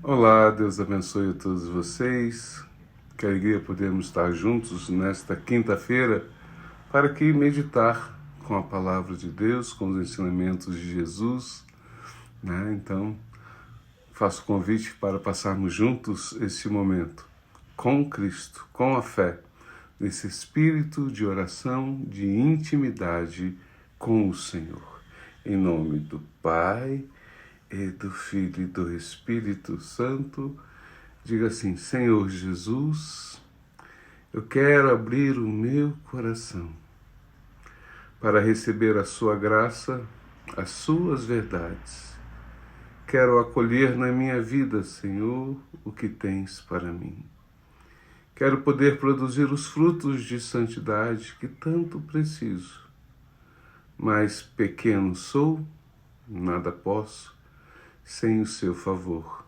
Olá, Deus abençoe a todos vocês. Que alegria podermos estar juntos nesta quinta-feira para aqui meditar com a palavra de Deus, com os ensinamentos de Jesus, né? Então, faço convite para passarmos juntos este momento com Cristo, com a fé, nesse espírito de oração, de intimidade com o Senhor. Em nome do Pai, e do Filho e do Espírito Santo, diga assim: Senhor Jesus, eu quero abrir o meu coração para receber a sua graça, as suas verdades. Quero acolher na minha vida, Senhor, o que tens para mim. Quero poder produzir os frutos de santidade que tanto preciso. Mas pequeno sou, nada posso, sem o seu favor,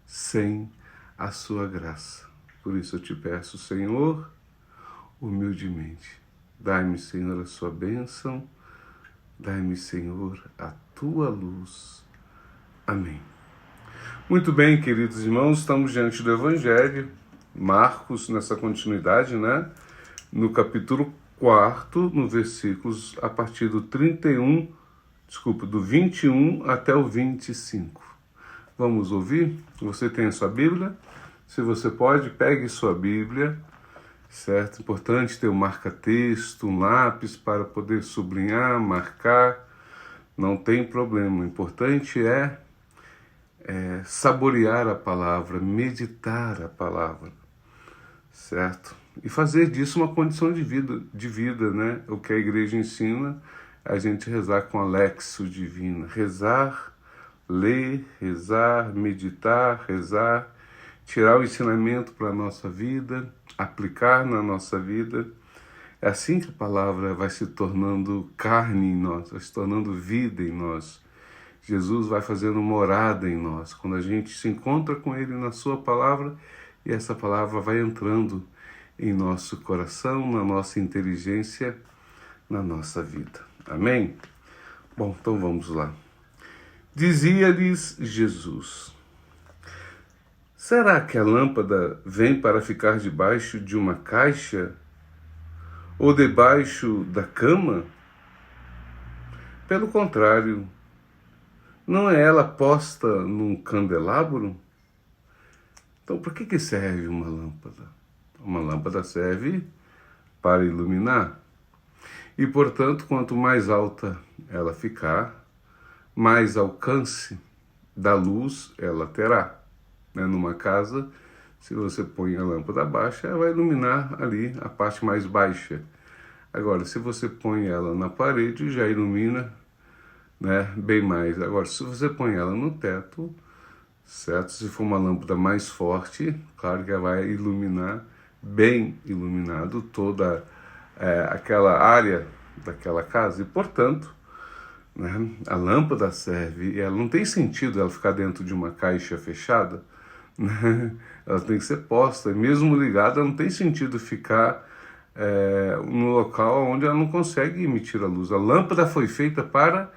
sem a sua graça. Por isso eu te peço, Senhor, humildemente, dai-me, Senhor, a sua bênção, dai-me, Senhor, a tua luz. Amém. Muito bem, queridos irmãos, estamos diante do Evangelho, Marcos, nessa continuidade, né? No capítulo 4, no versículos a partir do 21 até o 25. Vamos ouvir? Você tem a sua Bíblia? Se você pode, pegue sua Bíblia, certo? Importante ter um marca-texto, um lápis para poder sublinhar, marcar. Não tem problema. O importante é saborear a palavra, meditar a palavra, certo? E fazer disso uma condição de vida, né? O que a igreja ensina é a gente rezar com a Lexio Divina. Rezar, ler, rezar, meditar, rezar, tirar o ensinamento para a nossa vida, aplicar na nossa vida. É assim que a palavra vai se tornando carne em nós, vai se tornando vida em nós. Jesus vai fazendo morada em nós, quando a gente se encontra com Ele na sua palavra, e essa palavra vai entrando em nosso coração, na nossa inteligência, na nossa vida. Amém? Bom, então vamos lá. Dizia-lhes Jesus: será que a lâmpada vem para ficar debaixo de uma caixa ou debaixo da cama? Pelo contrário, não é ela posta num candelabro? Então, por que serve uma lâmpada? Uma lâmpada serve para iluminar. E, portanto, quanto mais alta ela ficar, mais alcance da luz ela terá. Numa casa, se você põe a lâmpada baixa, ela vai iluminar ali a parte mais baixa. Agora, se você põe ela na parede, já ilumina, bem mais. Agora, se você põe ela no teto, certo? Se for uma lâmpada mais forte, claro que ela vai iluminar, bem iluminado, toda aquela área daquela casa. E, portanto, a lâmpada serve, e ela não tem sentido ela ficar dentro de uma caixa fechada, ela tem que ser posta, e mesmo ligada, não tem sentido ficar no local onde ela não consegue emitir a luz. A lâmpada foi feita para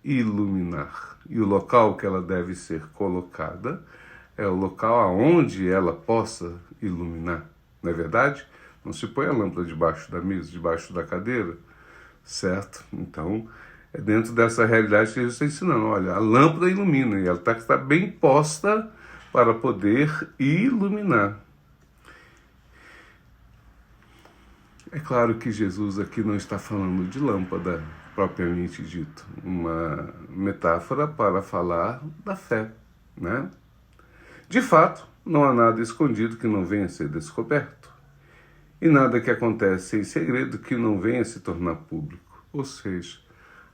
iluminar, e o local que ela deve ser colocada é o local aonde ela possa iluminar, não é verdade? Não se põe a lâmpada debaixo da mesa, debaixo da cadeira, certo? Então, é dentro dessa realidade que Jesus está ensinando. Olha, a lâmpada ilumina, e ela está bem posta para poder iluminar. É claro que Jesus aqui não está falando de lâmpada propriamente dito, uma metáfora para falar da fé, né? De fato, não há nada escondido que não venha a ser descoberto, e nada que acontece em segredo que não venha a se tornar público. Ou seja,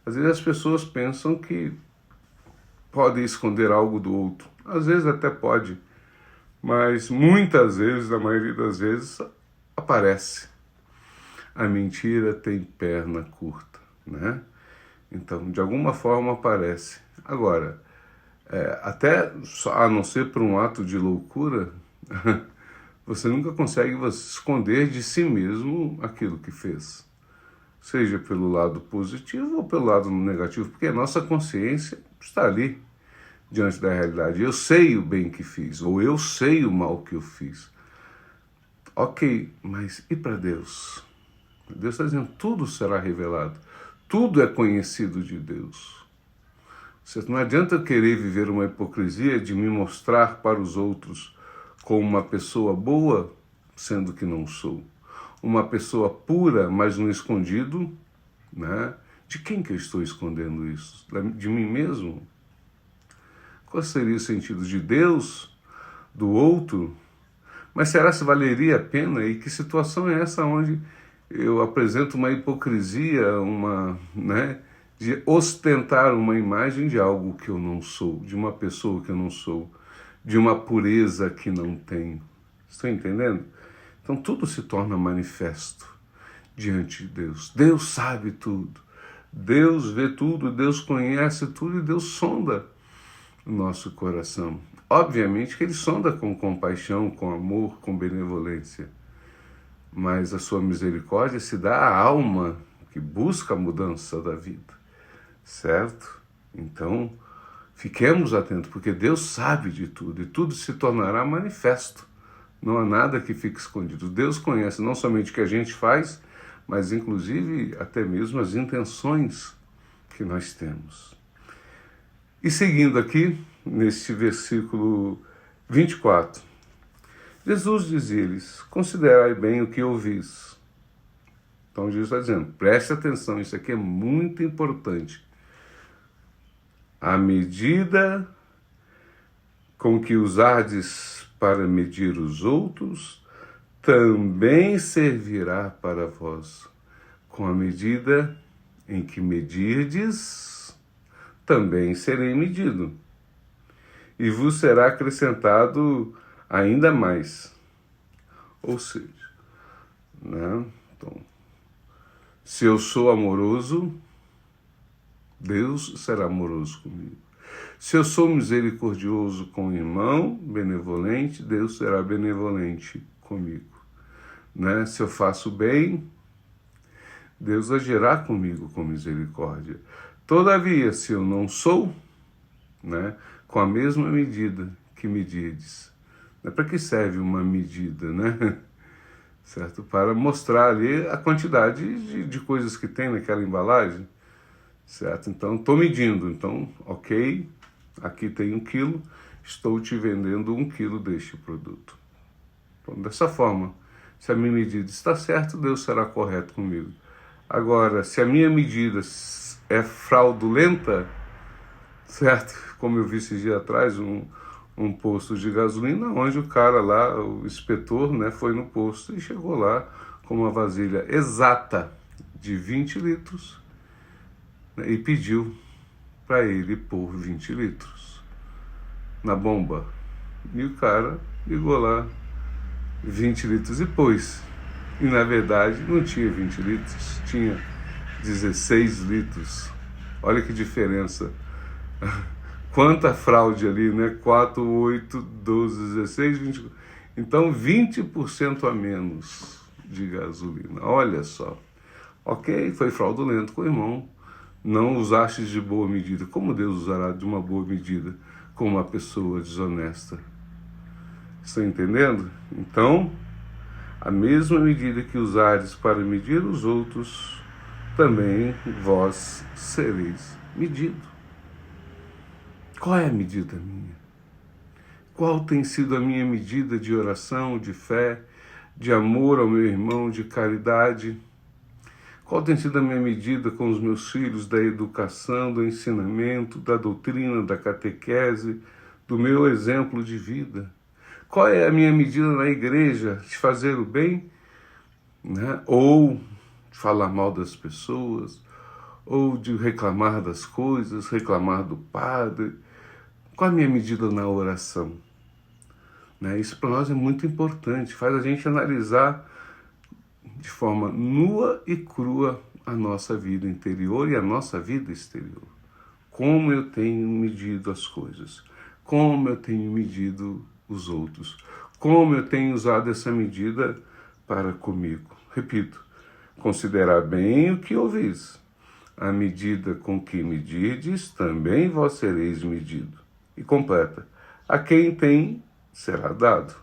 às vezes as pessoas pensam que podem esconder algo do outro. Às vezes até pode, mas muitas vezes, a maioria das vezes, aparece. A mentira tem perna curta, né? Então, de alguma forma aparece. Agora, até a não ser por um ato de loucura, você nunca consegue esconder de si mesmo aquilo que fez. Seja pelo lado positivo ou pelo lado negativo, porque a nossa consciência está ali. diante da realidade. Eu sei o bem que fiz, ou eu sei o mal que eu fiz. Ok, mas e para Deus? Deus está dizendo, tudo será revelado. Tudo é conhecido de Deus. Não adianta querer viver uma hipocrisia de me mostrar para os outros como uma pessoa boa, sendo que não sou. Uma pessoa pura, mas no escondido, né? De quem que eu estou escondendo isso? De mim mesmo? Qual seria o sentido de Deus, do outro? Mas será que valeria a pena? E que situação é essa onde eu apresento uma hipocrisia, né, de ostentar uma imagem de algo que eu não sou, de uma pessoa que eu não sou, de uma pureza que não tenho? Estão entendendo? Então tudo se torna manifesto diante de Deus. Deus sabe tudo. Deus vê tudo, Deus conhece tudo e Deus sonda o nosso coração. Obviamente que Ele sonda com compaixão, com amor, com benevolência. Mas a sua misericórdia se dá à alma que busca a mudança da vida. Certo? Então, fiquemos atentos, porque Deus sabe de tudo e tudo se tornará manifesto. Não há nada que fique escondido. Deus conhece não somente o que a gente faz, mas inclusive até mesmo as intenções que nós temos. E seguindo aqui, neste versículo 24, Jesus dizia-lhes, considerai bem o que ouvis. Então Jesus está dizendo, preste atenção, isso aqui é muito importante. A medida com que usardes para medir os outros, também servirá para vós. Com a medida em que medirdes, também serei medido. E vos será acrescentado ainda mais. Ou seja, né? Então, se eu sou amoroso, Deus será amoroso comigo. Se eu sou misericordioso com o irmão, benevolente, Deus será benevolente comigo. Né? Se eu faço bem, Deus agirá comigo com misericórdia. Todavia, se eu não sou, né, com a mesma medida que medides. Para que serve uma medida, né? Certo? Para mostrar ali a quantidade de coisas que tem naquela embalagem. Certo? Então, estou medindo. Então, ok, aqui tem 1 quilo, estou te vendendo 1 quilo deste produto. Então, dessa forma, se a minha medida está certa, Deus será correto comigo. Agora, se a minha medida é fraudulenta, certo? Como eu vi esses dias atrás, um posto de gasolina, onde o cara lá, o inspetor, né, foi no posto e chegou lá com uma vasilha exata de 20 litros, né, e pediu para ele pôr 20 litros na bomba. E o cara ligou lá 20 litros e pôs. E na verdade não tinha 20 litros, tinha 16 litros. Olha que diferença. Quanta fraude ali, né? 4, 8, 12, 16, 20. Então 20% a menos de gasolina. Olha só. Ok, foi fraudulento com o irmão. Não usaste de boa medida. Como Deus usará de uma boa medida com uma pessoa desonesta? Estão entendendo? Então, a mesma medida que usares para medir os outros, também vós sereis medido. Qual é a medida minha? Qual tem sido a minha medida de oração, de fé, de amor ao meu irmão, de caridade? Qual tem sido a minha medida com os meus filhos da educação, do ensinamento, da doutrina, da catequese, do meu exemplo de vida? Qual é a minha medida na igreja? De fazer o bem, né? Ou de falar mal das pessoas, ou de reclamar das coisas, reclamar do padre? Qual é a minha medida na oração? Né? Isso para nós é muito importante, faz a gente analisar de forma nua e crua a nossa vida interior e a nossa vida exterior. Como eu tenho medido as coisas, como eu tenho medido os outros, como eu tenho usado essa medida para comigo. Repito, considerar bem o que ouvis. A medida com que medirdes, também vós sereis medido. E completa: a quem tem, será dado,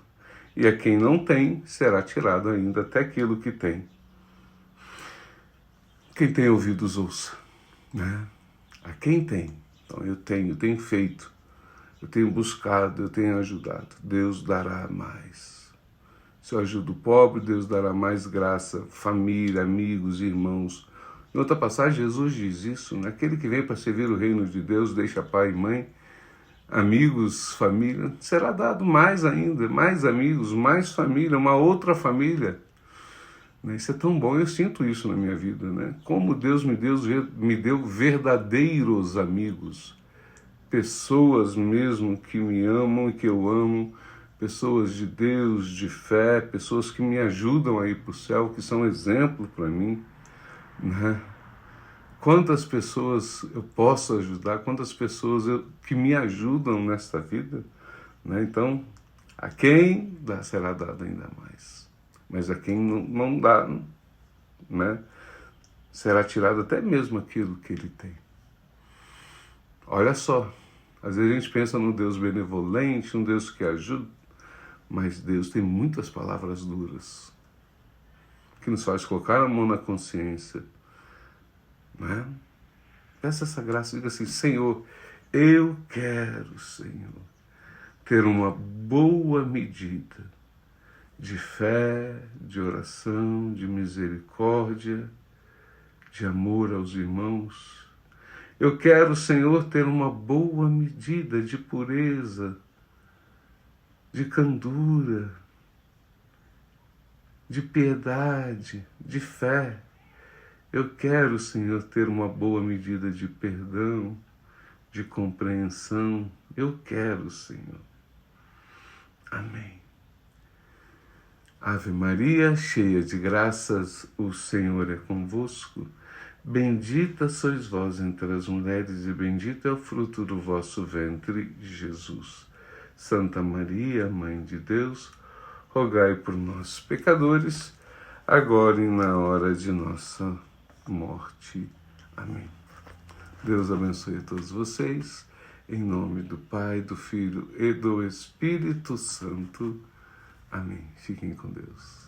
e a quem não tem, será tirado ainda até aquilo que tem. Quem tem ouvidos, ouça, né? A quem tem. Então eu tenho feito, eu tenho buscado, eu tenho ajudado. Deus dará mais. Se eu ajudo o pobre, Deus dará mais graça, família, amigos, irmãos. Em outra passagem, Jesus diz isso, né? Aquele que vem para servir o reino de Deus, deixa pai e mãe, amigos, família, será dado mais ainda, mais amigos, mais família, uma outra família. Isso é tão bom, eu sinto isso na minha vida, né? Como Deus me deu verdadeiros amigos, pessoas mesmo que me amam e que eu amo, pessoas de Deus, de fé, pessoas que me ajudam a ir para o céu, que são exemplo para mim, né? Quantas pessoas eu posso ajudar, quantas pessoas que me ajudam nesta vida, né? Então, a quem dá será dado ainda mais, mas a quem não dá, né? Será tirado até mesmo aquilo que ele tem. Olha só, às vezes a gente pensa num Deus benevolente, um Deus que ajuda, mas Deus tem muitas palavras duras, que nos faz colocar a mão na consciência, né? Peça essa graça, diga assim: Senhor, eu quero, Senhor, ter uma boa medida de fé, de oração, de misericórdia, de amor aos irmãos. Eu quero, Senhor, ter uma boa medida de pureza, de candura, de piedade, de fé. Eu quero, Senhor, ter uma boa medida de perdão, de compreensão. Eu quero, Senhor. Amém. Ave Maria, cheia de graças, o Senhor é convosco. Bendita sois vós entre as mulheres e bendito é o fruto do vosso ventre, Jesus. Santa Maria, Mãe de Deus, rogai por nós, pecadores, agora e na hora de nossa morte. Amém. Deus abençoe a todos vocês, em nome do Pai, do Filho e do Espírito Santo. Amém. Fiquem com Deus.